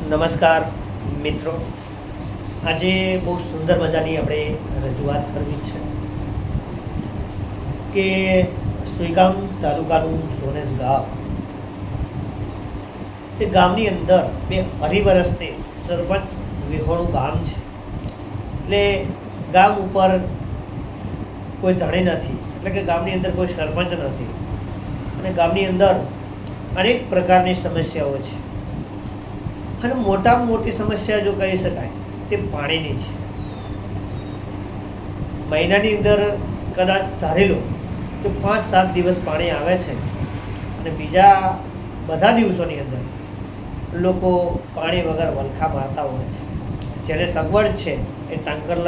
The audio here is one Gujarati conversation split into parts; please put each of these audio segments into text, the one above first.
નમસ્કાર મિત્રો, આજે બહુ સુંદર મજાની આપણે રજૂઆત કરવી છે કે સુઈગામ તાલુકાનું સોનેજ ગામ, તે ગામની અંદર બે અઢી વર્ષથી સરપંચ વિહોણું ગામ છે. એટલે ગામ ઉપર કોઈ ધણી નથી, એટલે કે ગામની અંદર કોઈ સરપંચ નથી અને ગામની અંદર અનેક પ્રકારની સમસ્યાઓ છે. અને મોટામાં મોટી સમસ્યા જો કહી શકાય તે પાણીની છે. મહિનાની અંદર કદાચ ધારી લો તો 5-7 દિવસ પાણી આવે છે અને બીજા બધા દિવસોની અંદર લોકો પાણી વગર વલખા મારતા હોય છે. જેને સગવડ છે એ ટાંકર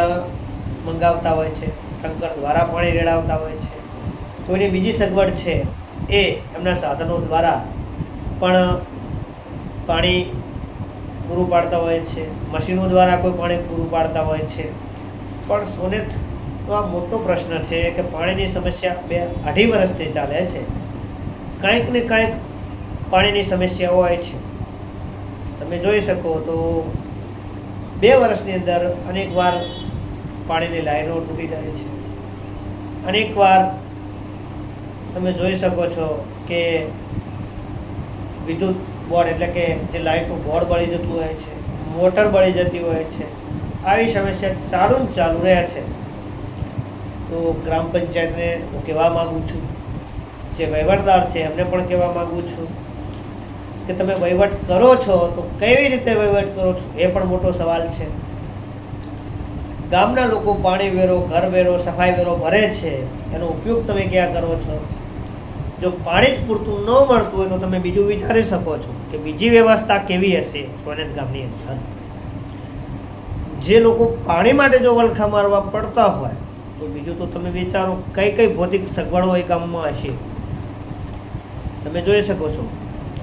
મંગાવતા હોય છે, ટાંકર દ્વારા પાણી રેડાવતા હોય છે. કોઈને બીજી સગવડ છે એ એમના સાધનો દ્વારા પણ પાણી પૂરું પાડતા હોય છે, મશીનો દ્વારા કોઈ પાણી પૂરું પાડતા હોય છે. પણ સોનેતનો આ મોટો પ્રશ્ન છે કે પાણીની સમસ્યા 2-2.5 વર્ષથી ચાલે છે. કાંઈક ને કાંઈક પાણીની સમસ્યા હોય છે. તમે જોઈ શકો તો 2 વર્ષની અંદર અનેક વાર પાણીની લાઈનો તૂટી જાય છે. અનેક વાર તમે જોઈ શકો છો કે વિદ્યુત બોર્ડ એટલે કે જે લાઇટનું બોર્ડ બળી જતું હોય છે, મોટર બળી જતી હોય છે. આવી સમસ્યા ચાલુ રહે છે. તો ગ્રામ પંચાયતને હું કહેવા માગું છું, જે વહીવટદાર છે એમને પણ કહેવા માગું છું કે તમે વહીવટ કરો છો તો કેવી રીતે વહીવટ કરો છો એ પણ મોટો સવાલ છે. ગામના લોકો પાણી વેરો, ઘર વેરો, સફાઈ વેરો ભરે છે, એનો ઉપયોગ તમે ક્યાં કરો છો? જો પાણી જ પૂરતું ન મળતું હોય તો તમે બીજું વિચારી શકો છો કે બીજી વ્યવસ્થા કેવી હશે સોનેત ગામની અંદર. જે લોકો પાણી માટે જો વલખા મારવા પડતા હોય તો બીજું તો તમે વિચારો કઈ કઈ ભૌતિક સગવડો એ ગામમાં હશે. તમે જોઈ શકો છો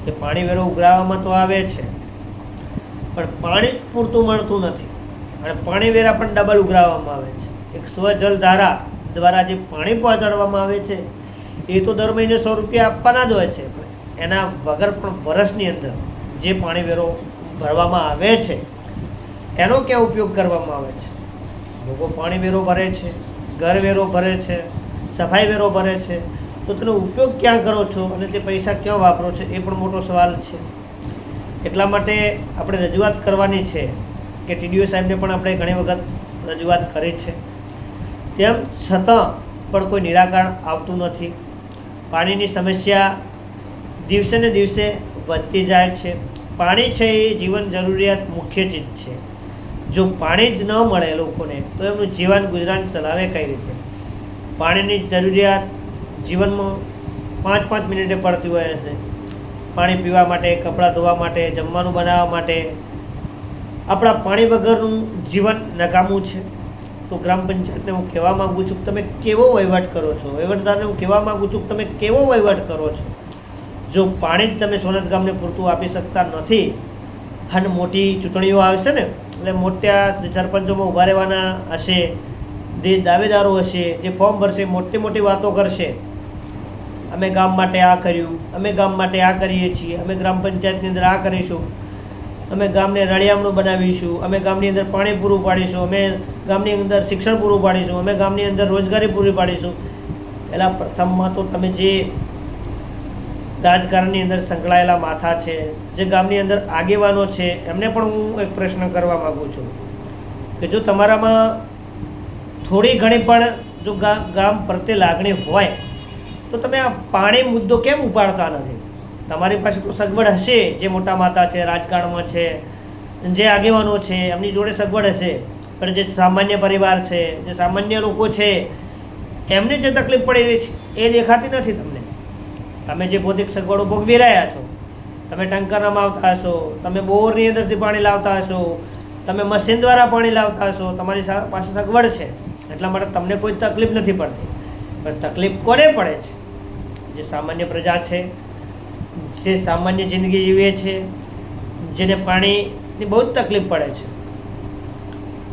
કે પાણી વેરો ઉઘરાવવામાં તો આવે છે પણ પાણી જ પૂરતું મળતું નથી અને પાણી વેરા પણ ડબલ ઉઘરાવવામાં આવે છે. એક સ્વજલ ધારા દ્વારા જે પાણી પહોંચાડવામાં આવે છે એ તો દર મહિને 100 રૂપિયા આપવાના જ હોય છે. એના વગર પણ વર્ષની અંદર જે પાણી વેરો ભરવામાં આવે છે એનો ક્યાં ઉપયોગ કરવામાં આવે છે? લોકો પાણી વેરો ભરે છે, ઘર વેરો ભરે છે, સફાઈ વેરો ભરે છે, તો તેનો ઉપયોગ ક્યાં કરો છો અને તે પૈસા ક્યાં વાપરો છો એ પણ મોટો સવાલ છે. એટલા માટે આપણે રજૂઆત કરવાની છે કે ટીડીઓ સાહેબને પણ આપણે ઘણી વખત રજૂઆત કરી છે, તેમ છતાં પણ કોઈ નિરાકરણ આવતું નથી. પાણીની સમસ્યા દિવસે ને દિવસે વધતી જાય છે. પાણી છે એ જીવન જરૂરિયાત મુખ્ય ચીજ છે. જો પાણી જ ન મળે લોકોને તો એમનું જીવન ગુજરાન ચલાવે કઈ રીતે? પાણીની જરૂરિયાત જીવનમાં 5-5 મિનિટે પડતી હોય છે. પાણી પીવા માટે, કપડાં ધોવા માટે, જમવાનું બનાવવા માટે. આપણા પાણી વગરનું જીવન નકામું છે. તો ગ્રામ પંચાયતને હું કહેવા માગું છું કે તમે કેવો વહીવટ કરો છો? વહીવટદારને હું કહેવા માગું છું કે તમે કેવો વહીવટ કરો છો? જો પાણી જ તમે સોનેત ગામને પૂરતું આપી શકતા નથી અને મોટી ચૂંટણીઓ આવશે ને એટલે મોટા સરપંચોમાં ઊભા રહેવાના હશે, જે દાવેદારો હશે, જે ફોર્મ ભરશે, મોટી મોટી વાતો કરશે, અમે ગામ માટે આ કર્યું, અમે ગામ માટે આ કરીએ છીએ, અમે ગ્રામ પંચાયતની અંદર આ કરીશું, અમે ગામને રળિયામણું બનાવીશું, અમે ગામની અંદર પાણી પૂરું પાડીશું, અમે ગામની અંદર શિક્ષણ પૂરું પાડીશું, અમે ગામની અંદર રોજગારી પૂરી પાડીશું. પહેલાં પ્રથમમાં તો તમે જે રાજકારણની અંદર સંકળાયેલા માથા છે, જે ગામની અંદર આગેવાનો છે, એમને પણ હું એક પ્રશ્ન કરવા માગું છું કે જો તમારામાં થોડી ઘણી પણ જો ગામ પ્રત્યે લાગણી હોય તો તમે આ પાણી મુદ્દો કેમ ઉપાડતા નથી? તમારી પાસે તો સગવડ હશે, જે મોટા માતા છે, રાજકારણમાં છે, જે આગેવાનો છે, એમની જોડે સગવડ હશે, પણ જે સામાન્ય પરિવાર છે, જે સામાન્ય લોકો છે, એમને જે તકલીફ પડી રહી છે એ દેખાતી નથી તમને. તમે જે ભૌતિક સગવડો ભોગવી રહ્યા છો, તમે ટેન્કર નમાવતા હશો, તમે બોરની અંદરથી પાણી લાવતા હશો, તમે મશીન દ્વારા પાણી લાવતા હશો, તમારી પાસે સગવડ છે એટલા માટે તમને કોઈ તકલીફ નથી પડતી. પણ તકલીફ કોને પડે છે? જે સામાન્ય પ્રજા છે, જે સામાન્ય જિંદગી જીવે છે, જેને પાણીની બહુ જ તકલીફ પડે છે.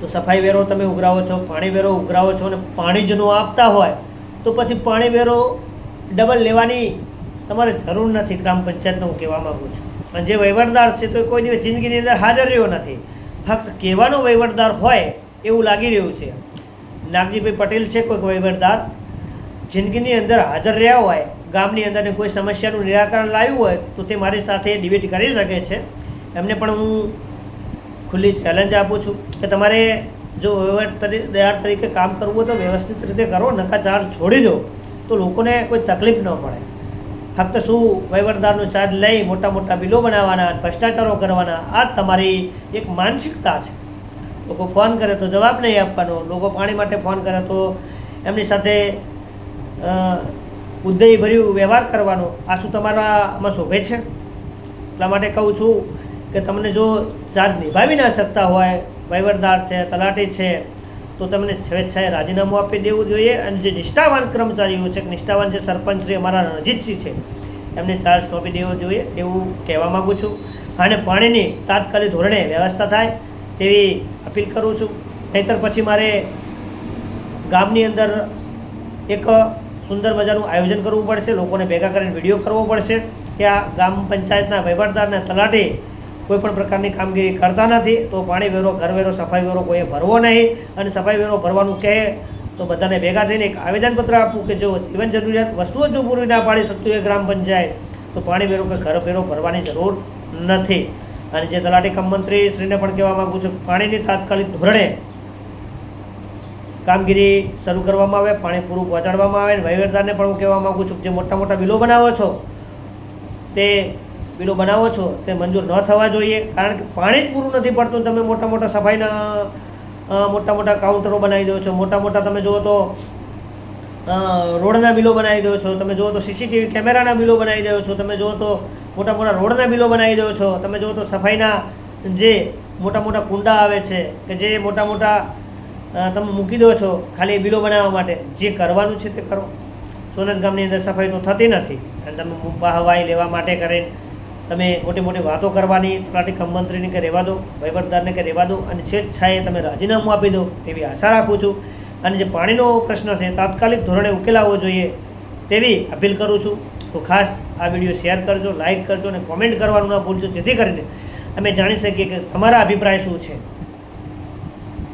તો સફાઈ વેરો તમે ઉઘરાવો છો, પાણી વેરો ઉઘરાવો છો અને પાણી જ ન આપતા હોય તો પછી પાણી વેરો ડબલ લેવાની તમારે જરૂર નથી. ગ્રામ પંચાયતને હું કહેવા માગું છું અને જે વહીવટદાર છે તો કોઈ દિવસ જિંદગીની અંદર હાજર રહ્યો નથી, ફક્ત કહેવાનો વહીવટદાર હોય એવું લાગી રહ્યું છે. નાગજીભાઈ પટેલ છે કોઈક વહીવટદાર, જિંદગીની અંદર હાજર રહ્યા હોય, ગામની અંદરની કોઈ સમસ્યાનું નિરાકરણ લાવ્યું હોય તો તે મારી સાથે ડિબેટ કરી શકે છે. એમને પણ હું ખુલ્લી ચેલેન્જ આપું છું કે તમારે જો વહીવટદાર તરીકે કામ કરવું હોય તો વ્યવસ્થિત રીતે કરો, નકા ચાર્જ છોડી દો તો લોકોને કોઈ તકલીફ ન પડે. ફક્ત શું વહીવટદારનો ચાર્જ લઈ મોટા મોટા બિલો બનાવવાના, ભ્રષ્ટાચારો કરવાના, આ જ તમારી એક માનસિકતા છે. લોકો ફોન કરે તો જવાબ નહીં આપવાનો, લોકો પાણી માટે ફોન કરે તો એમની સાથે ઉદ્દયભર્યું વ્યવહાર કરવાનો, આ શું તમારામાં શોભે છે? એટલા માટે કહું છું કે તમને જો ચાર્જ નિભાવી ના શકતા હોય, વહીવટદાર છે, તલાટી છે, તો તમને સ્વેચ્છાએ રાજીનામું આપી દેવું જોઈએ. અને જે નિષ્ઠાવાન કર્મચારીઓ છે, નિષ્ઠાવાન જે સરપંચ શ્રી અમારા રણજીતસિંહ છે, એમને ચાર્જ સોંપી દેવો જોઈએ એવું કહેવા માગું છું. અને પાણીની તાત્કાલિક ધોરણે વ્યવસ્થા થાય તેવી અપીલ કરું છું. નહીંતર પછી મારે ગામની અંદર એક સુંદર મજાનું આયોજન કરવું પડશે, લોકોને ભેગા કરીને વિડીયો કરવો પડશે કે આ ગામ પંચાયતના વહીવટદારના તલાટી કોઈ પણ પ્રકારની કામગીરી કરતા નથી, તો પાણી વેરો, ઘર વેરો, સફાઈ વેરો કોઈએ ભરવો નહીં. અને સફાઈ વેરો ભરવાનું કહે તો બધાને ભેગા થઈને એક આવેદનપત્ર આપવું કે જો જીવન જરૂરિયાત વસ્તુઓ જો પૂરી ના પાડી શકતું હોય ગ્રામ પંચાયત, તો પાણી વેરો કે ઘર વેરો ભરવાની જરૂર નથી. અને જે તલાટી કમ મંત્રી શ્રીને પણ કહેવા માગું છું, પાણીની તાત્કાલિક ધોરણે કામગીરી શરૂ કરવામાં આવે, પાણી પૂરું પહોંચાડવામાં આવે. વહીવટદારને પણ હું કહેવા માગું છું જે મોટા મોટા બિલો બનાવો છો તે મંજૂર ન થવા જોઈએ, કારણ કે પાણી જ પૂરું નથી પડતું. તમે મોટા મોટા સફાઈના મોટા મોટા કાઉન્ટરો બનાવી દો છો, મોટા મોટા તમે જુઓ તો રોડના બિલો બનાવી દો છો, તમે જુઓ તો સીસીટીવી કેમેરાના બિલો બનાવી દો છો, તમે જુઓ તો મોટા મોટા રોડના બિલો બનાવી દો છો, તમે જુઓ તો સફાઈના જે મોટા મોટા કુંડા આવે છે કે જે મોટા મોટા તમે મૂકી દો છો ખાલી બિલો બનાવવા માટે. જે કરવાનું છે તે કરો. સોનત ગામની અંદર સફાઈ તો થતી નથી અને તમે હવાઈ લેવા માટે કરીને તમે મોટી મોટી વાતો કરવાની, તલાટી કમ મંત્રીને કે રહેવા દો, વહીવટદારને કે રહેવા દો, અને સ્વેચ્છાએ તમે રાજીનામું આપી દો તેવી આશા રાખું છું. અને જે પાણીનો પ્રશ્ન છે તાત્કાલિક ધોરણે ઉકેલાવવો જોઈએ તેવી અપીલ કરું છું. તો ખાસ આ વિડીયો શેર કરજો, લાઇક કરજો અને કોમેન્ટ કરવાનું ના ભૂલશો, જેથી કરીને અમે જાણી શકીએ કે તમારા અભિપ્રાય શું છે.